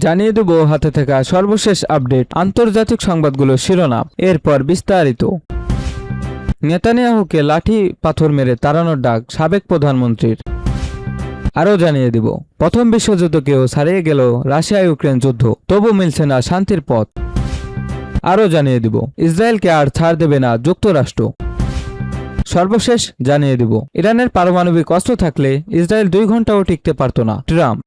জানিয়ে দেব হাতে থাকা সর্বশেষ আপডেট, আন্তর্জাতিক সংবাদগুলো শিরোনাম, এরপর বিস্তারিত। নেতানিয়াহুকে লাঠি পাথর মেরে তাড়ানোর ডাক সাবেক প্রধানমন্ত্রীর। আরও জানিয়ে দিব, প্রথম বিশ্বযুদ্ধকেও ছাড়িয়ে গেল রাশিয়া ইউক্রেন যুদ্ধ, তবু মিলছে না শান্তির পথ। আরও জানিয়ে দিব, ইসরায়েলকে আর ছাড় দেবে না যুক্তরাষ্ট্র। সর্বশেষ জানিয়ে দিব, ইরানের পারমাণবিক অস্ত্র থাকলে ইসরায়েল 2 ঘন্টাও টিকতে পারত না ট্রাম্প।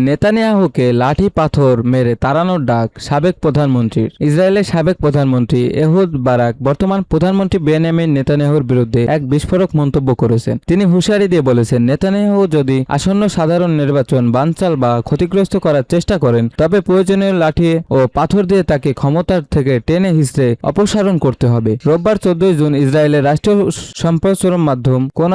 নেতানিয়াহুকে লাঠি পাথর মেরে তাড়ানোর ডাক সাবেক প্রধানমন্ত্রীর। ইসরায়েলের সাবেক প্রধানমন্ত্রী এহুদ বারাক বর্তমান প্রধানমন্ত্রী বেনিয়ামিন নেতানিয়াহুর বিরুদ্ধে এক বিস্ফোরক মন্তব্য করেছেন। তিনি হুঁশিয়ারি দিয়ে বলেছেন, নেতানিয়াহু যদি আসন্ন সাধারণ নির্বাচন বানচাল বা ক্ষতিগ্রস্ত করার চেষ্টা করেন, তবে প্রয়োজনীয় লাঠি ও পাথর দিয়ে তাকে ক্ষমতার থেকে টেনে হিঁচড়ে অপসারণ করতে হবে। রোববার 14 জুন ইসরায়েলের রাষ্ট্রীয় সম্প্রচার মাধ্যম কোন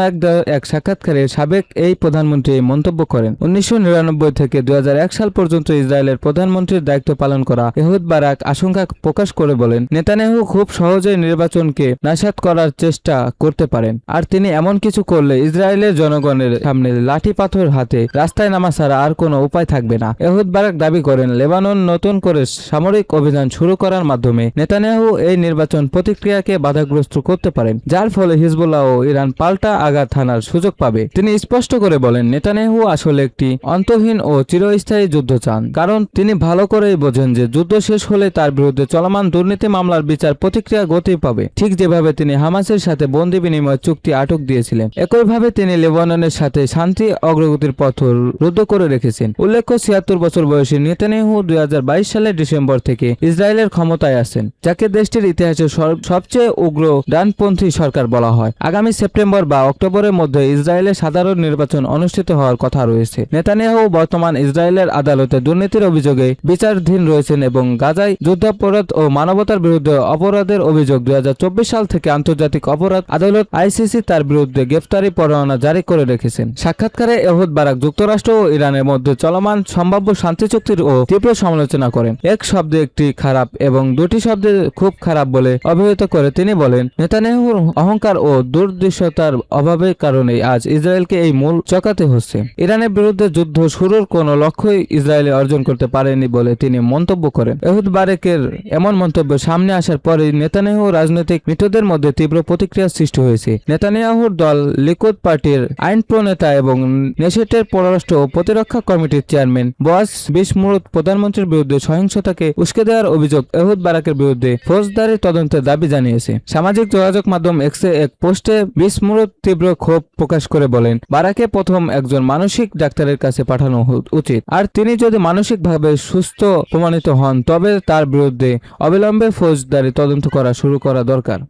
এক সাক্ষাৎকারে সাবেক এই প্রধানমন্ত্রী এই মন্তব্য করেন। 1999 থেকে 2001 সাল পর্যন্ত ইসরায়েলের প্রধানমন্ত্রীর দায়িত্ব পালন করা এহুদ বারাক আশঙ্কা প্রকাশ করে বলেন, নেতানিয়াহু খুব সহজেই নির্বাচনকে নাশাত করার চেষ্টা করতে পারেন, আর তিনি এমন কিছু করলে ইসরায়েলের জনগণের সামনে লাঠি পাথর হাতে রাস্তায় নামা ছাড়া আর কোনো উপায় থাকবে না। এহুদ বারাক দাবি করেন, লেবানন নতুন করে সামরিক অভিযান শুরু করার মাধ্যমে নেতানিয়াহু এই নির্বাচন প্রতিক্রিয়াকে বাধাগ্রস্ত করতে পারেন, যার ফলে হিজবুল্লাহ ও ইরান পাল্টা আঘাত হানার সুযোগ পাবে। তিনি স্পষ্ট করে বলেন, নেতানিয়াহু আসলে একটি অন্তহীন ও চিরস্থায়ী যুদ্ধ চান, কারণ তিনি ভালো করেই বোঝেন যে যুদ্ধ শেষ হলে তার বিরুদ্ধে চলমান দুর্নীতি মামলার বিচার প্রতিক্রিয়া গতি পাবে, ঠিক যেভাবে তিনি হামাসের সাথে বন্দি বিনিময় চুক্তি আটক দিয়েছিলেন। একইভাবে তিনি লেবাননের সাথে শান্তি অগ্রগতির পথ রুদ্ধ করে রেখেছেন। উল্লেখ্য, 76 বছর বয়সী নেতানিয়াহু 2022 সালের ডিসেম্বর থেকে ইসরায়েলের ক্ষমতায় আছেন, যাকে দেশটির ইতিহাসে সবচেয়ে উগ্র ডানপন্থী সরকার বলা হয়। আগামী সেপ্টেম্বর বা অক্টোবরের মধ্যে ইসরায়েলের সাধারণ নির্বাচন অনুষ্ঠিত হওয়ার কথা রয়েছে। নেতানিয়াহু বর্তমান ইসরায়েলের আদালতে দুর্নীতির অভিযোগে বিচারাধীন রয়েছেন এবং গাজায় যুদ্ধাপরাধ ও মানবতার বিরুদ্ধে অপরাধের অভিযোগ 2024 সাল থেকে আন্তর্জাতিক অপরাধ আদালত আইসিসি তার বিরুদ্ধে গ্রেফতারি পরোয়ানা জারি করে রেখেছেন। সাক্ষাৎকারে এহুদ বারাক যুক্তরাষ্ট্র ও ইরানের মধ্যে চলমান সম্ভাব্য শান্তি চুক্তির ও তীব্র সমালোচনা করেন। এক শব্দে একটি খারাপ এবং দুটি শব্দে খুব খারাপ বলে অভিহিত করে তিনি বলেন, নেতানিয়াহুর অহংকার ও দূরদৃশ্যতার অভাবের কারণে আজ ইসরায়েলকে এই মূল চকাতে হচ্ছে। ইরানের বিরুদ্ধে যুদ্ধ শুরুর কোনো লক্ষ্যই ইসরায়েল অর্জন করতে পারেনি বলে তিনি মন্তব্য করেন। এহুদ বারাকের এমন মন্তব্য সামনে আসার পরে নেতানিয়াহু রাজনৈতিক মৃতদের মধ্যে তীব্র প্রতিক্রিয়া সৃষ্টি হয়েছে। নেতানিয়াহুর দল লিকুদ পার্টির আইন প্রণেতা এবং নেসেটের পররাষ্ট্র ও প্রতিরক্ষা কমিটির চেয়ারম্যান বয়াস বিসমুরত প্রধানমন্ত্রীর বিরুদ্ধে সহিংসতাকে উস্কে দেওয়ার অভিযোগ এহুদ বারাকের বিরুদ্ধে ফৌজদারি তদন্তের দাবি জানিয়েছে। সামাজিক যোগাযোগ মাধ্যম এক্সে এক পোস্টে বিসমুরত তীব্র ক্ষোভ প্রকাশ করে বলেন, বারাকে প্রথম একজন মানসিক ডাক্তারের কাছে পাঠানো উচিত, আর তিনি যদি মানসিকভাবে সুস্থ প্রমাণিত হন তবে তার বিরুদ্ধে অবিলম্বে ফৌজদারি তদন্ত শুরু করা দরকার।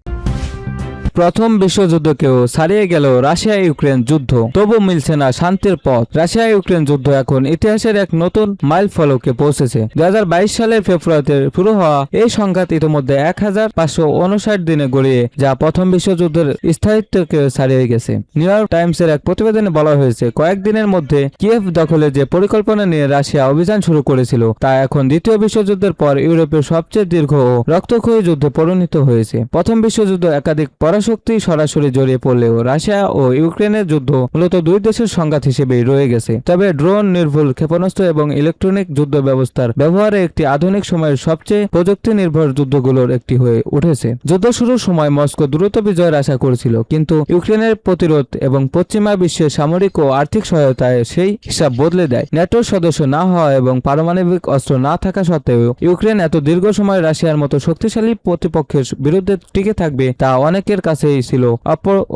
প্রথম বিশ্বযুদ্ধকেও ছাড়িয়ে গেল রাশিয়া ইউক্রেন যুদ্ধ, তবু মিলছে না শান্তির পথ। রাশিয়া ইউক্রেন যুদ্ধ এখন ইতিহাসের এক নতুন মাইল ফলকে পৌঁছেছে। 2022 সালের ফেব্রুয়ারিতে শুরু হওয়া এই সংঘাত ইতিমধ্যে 1559 দিনে গড়িয়ে যা প্রথম বিশ্বযুদ্ধের স্থায়িত্বকে ছাড়িয়ে গেছে। নিউ ইয়র্ক টাইমসের এক প্রতিবেদনে বলা হয়েছে, কয়েকদিনের মধ্যে কিয়েভ দখলে যে পরিকল্পনা নিয়ে রাশিয়া অভিযান শুরু করেছিল তা এখন দ্বিতীয় বিশ্বযুদ্ধের পর ইউরোপের সবচেয়ে দীর্ঘ ও রক্তক্ষয়ী যুদ্ধে পরিণত হয়েছে। প্রথম বিশ্বযুদ্ধ একাধিক শক্তি সরাসরি জড়িয়ে পড়লেও রাশিয়া ও ইউক্রেনের যুদ্ধ মূলত দুই দেশের সংঘাত হিসেবেই রয়ে গেছে। তবে ড্রোন নির্ভুল ক্ষেপণাস্ত্র এবং ইলেকট্রনিক যুদ্ধ ব্যবস্থার ব্যবহারে একটি আধুনিক সময়ের সবচেয়ে প্রযুক্তি নির্ভর যুদ্ধগুলোর একটি হয়ে উঠেছে। যুদ্ধ শুরুর সময় মস্কো দ্রুত বিজয়ের আশা করেছিল, কিন্তু ইউক্রেনের প্রতিরোধ এবং পশ্চিমা বিশ্বের সামরিক ও আর্থিক সহায়তায় সেই হিসাব বদলে দেয়। ন্যাটোর সদস্য না হওয়া এবং পারমাণবিক অস্ত্র না থাকা সত্ত্বেও ইউক্রেন এত দীর্ঘ সময় রাশিয়ার মতো শক্তিশালী প্রতিপক্ষের বিরুদ্ধে টিকে থাকবে তা অনেকের কাছেই ছিল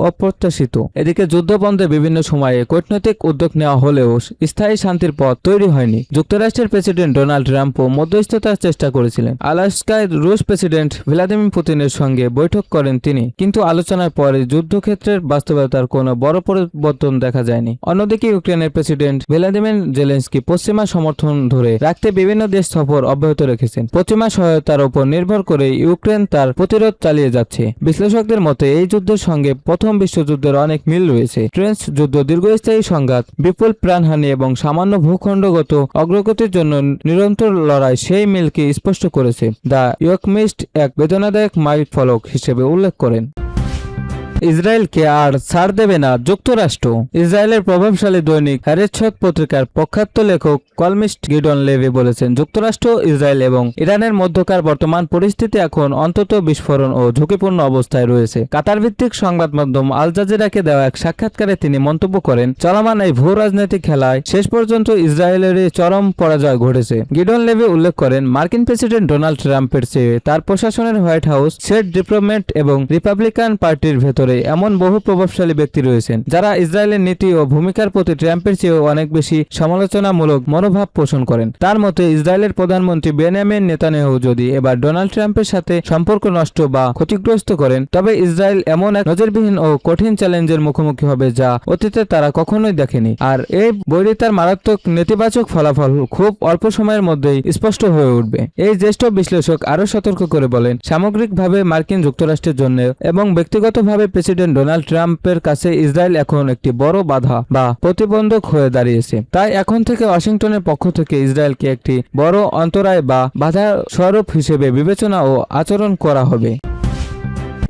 অপ্রত্যাশিত। এদিকে যুদ্ধ বন্ধে বিভিন্ন সময়ে কূটনৈতিক উদ্যোগ নেওয়া হলেও স্থায়ী শান্তির পথ তৈরি হয়নি। যুক্তরাষ্ট্রের প্রেসিডেন্ট ডোনাল্ড ট্রাম্পও মধ্যস্থতার চেষ্টা করেছিলেন। আলাস্কায় রুশ প্রেসিডেন্ট ভ্লাদিমির পুতিনের সঙ্গে বৈঠক করেন তিনি, কিন্তু আলোচনার পরে যুদ্ধক্ষেত্রের বাস্তবতার কোনো বড় পরিবর্তন দেখা যায়নি। অন্যদিকে ইউক্রেনের প্রেসিডেন্ট ভ্লাদিমির জেলেনস্কি পশ্চিমা সমর্থন ধরে রাখতে বিভিন্ন দেশ সফর অব্যাহত রেখেছেন। পশ্চিমা সহায়তার উপর নির্ভর করে ইউক্রেন তার প্রতিরোধ চালিয়ে যাচ্ছে। বিশ্লেষকদের মতে এই যুদ্ধের সঙ্গে প্রথম বিশ্বযুদ্ধের অনেক মিল রয়েছে। ট্রেঞ্চ যুদ্ধ, দীর্ঘস্থায়ী সংঘাত, বিপুল প্রাণহানি এবং সামান্য ভূখণ্ডগত অগ্রগতির জন্য নিরন্তর লড়াই সেই মিলকে স্পষ্ট করেছে। দ্য ইকোনমিস্ট এক বেদনাদায়ক মাইল ফলক হিসেবে উল্লেখ করেন। ইসরায়েলকে আর ছাড় দেবে না যুক্তরাষ্ট্র। ইসরায়েলের প্রভাবশালী দৈনিক হ্যারেটস পত্রিকার প্রখ্যাত লেখক কলমিস্ট গিডন লেভি বলেছেন, যুক্তরাষ্ট্র, ইসরায়েল এবং ইরানের মধ্যকার বর্তমান পরিস্থিতি এখন অন্তত বিস্ফোরণ ও ঝুঁকিপূর্ণ অবস্থায় রয়েছে। কাতার ভিত্তিক সংবাদ মাধ্যম আল জাজিরাকে দেওয়া এক সাক্ষাৎকারে তিনি মন্তব্য করেন, চলমান এই ভূ রাজনৈতিক খেলায় শেষ পর্যন্ত ইসরায়েলেরই চরম পরাজয় ঘটেছে। গিডন লেভি উল্লেখ করেন, মার্কিন প্রেসিডেন্ট ডোনাল্ড ট্রাম্পের চেয়ে তার প্রশাসনের হোয়াইট হাউস, স্টেট ডিপার্টমেন্ট এবং রিপাবলিকান পার্টির ভেতরে এমন বহু প্রভাবশালী ব্যক্তি রয়েছেন যারা ইসরায়েলের নীতি ও ভূমিকার প্রতি ট্রাম্পের চেয়েও অনেক বেশি সমালোচনামূলক মনোভাব পোষণ করেন। তার মতে ইসরায়েলের প্রধানমন্ত্রী বেনিয়ামিন নেতানিয়াহু যদি এবার ডোনাল্ড ট্রাম্পের সাথে সম্পর্ক নষ্ট বা ক্ষতিগ্রস্ত করেন, তবে ইসরায়েল এমন এক নজিরবিহীন ও কঠিন চ্যালেঞ্জের মুখোমুখি হবে যা অতীতে তারা কখনোই দেখেনি। আর এই বৈরিতার মারাত্মক নেতিবাচক ফলাফল খুব অল্প সময়ের মধ্যেই স্পষ্ট হয়ে উঠবে। এই জ্যেষ্ঠ বিশ্লেষক আরো সতর্ক করে বলেন, সামগ্রিকভাবে মার্কিন যুক্তরাষ্ট্রের জন্য এবং ব্যক্তিগতভাবে প্রেসিডেন্ট ডোনাল্ড ট্রাম্পের কাছে ইসরায়েল এখন একটি বড় বাধা বা প্রতিবন্ধক হয়ে দাঁড়িয়েছে। তাই এখন থেকে ওয়াশিংটনের পক্ষ থেকে ইসরায়েলকে একটি বড় অন্তরায় বা বাধা স্বরূপ হিসেবে বিবেচনা ও আচরণ করা হবে।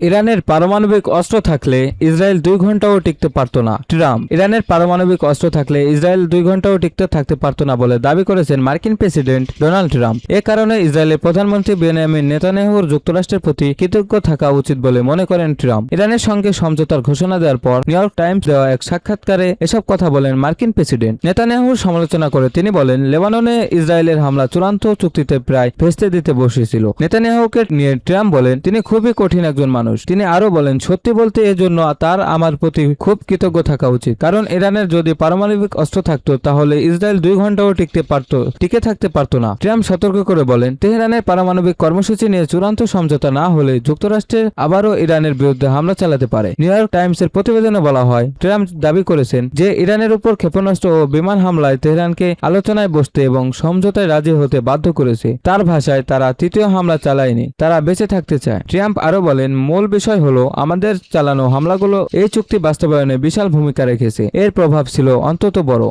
ইরানের পারমাণবিক অস্ত্র থাকলে ইসরায়েল 2 ঘন্টাও টিকতে পারত না, ট্রাম্প। ইরানের পারমাণবিক অস্ত্র থাকলে ইসরায়েল 2 ঘন্টাও টিকতে থাকতে পারত না বলে দাবি করেছেন মার্কিন প্রেসিডেন্ট ডোনাল্ড ট্রাম্প। এ কারণে ইসরায়েলের প্রধানমন্ত্রী বেনিয়ামিন নেতানিয়াহুর যুক্তরাষ্ট্রের প্রতি কৃতজ্ঞ থাকা উচিত বলে মনে করেন ট্রাম্প। ইরানের সঙ্গে সমঝোতার ঘোষণা দেওয়ার পর নিউ ইয়র্ক টাইমস দেওয়া এক সাক্ষাৎকারে এসব কথা বলেন মার্কিন প্রেসিডেন্ট। নেতানিয়াহুর সমালোচনা করে তিনি বলেন, লেবাননে ইসরায়েলের হামলা চূড়ান্ত চুক্তিতে প্রায় ভেস্তে দিতে বসেছিল। নেতানিয়াহুকে নিয়ে ট্রাম্প বলেন, তিনি খুবই কঠিন একজন মানুষ। তিনি আরো বলেন, সত্যি বলতে এজন্য তার আমার প্রতি খুব কৃতজ্ঞ থাকা উচিত, কারণ ইরানের যদি পারমাণবিক অস্ত্র থাকতো তাহলে ইসরায়েল 2 ঘন্টাও টিকে থাকতে পারত না। ট্রাম্প সতর্ক করে বলেন, তেহরানের পারমাণবিক কর্মসূচি নিয়ে চূড়ান্ত সমঝোতা না হলে যুক্তরাষ্ট্রের আবারও ইরানের বিরুদ্ধে হামলা চালাতে পারে। নিউ ইয়র্ক টাইমসের প্রতিবেদনে বলা হয়, ট্রাম্প দাবি করেছেন যে ইরানের উপর ক্ষেপণাস্ত্র ও বিমান হামলায় তেহরানকে আলোচনায় বসতে এবং সমঝোতায় রাজি হতে বাধ্য করেছে। তার ভাষায়, তারা তৃতীয় হামলা চালায়নি, তারা বেঁচে থাকতে চায়। ট্রাম্প আরো বলেন, মূল বিষয় হলো আমাদের চালানো হামলাগুলো এই চুক্তি বাস্তবায়নে বিশাল ভূমিকা রেখেছে, এর প্রভাব ছিল অন্তত বড়।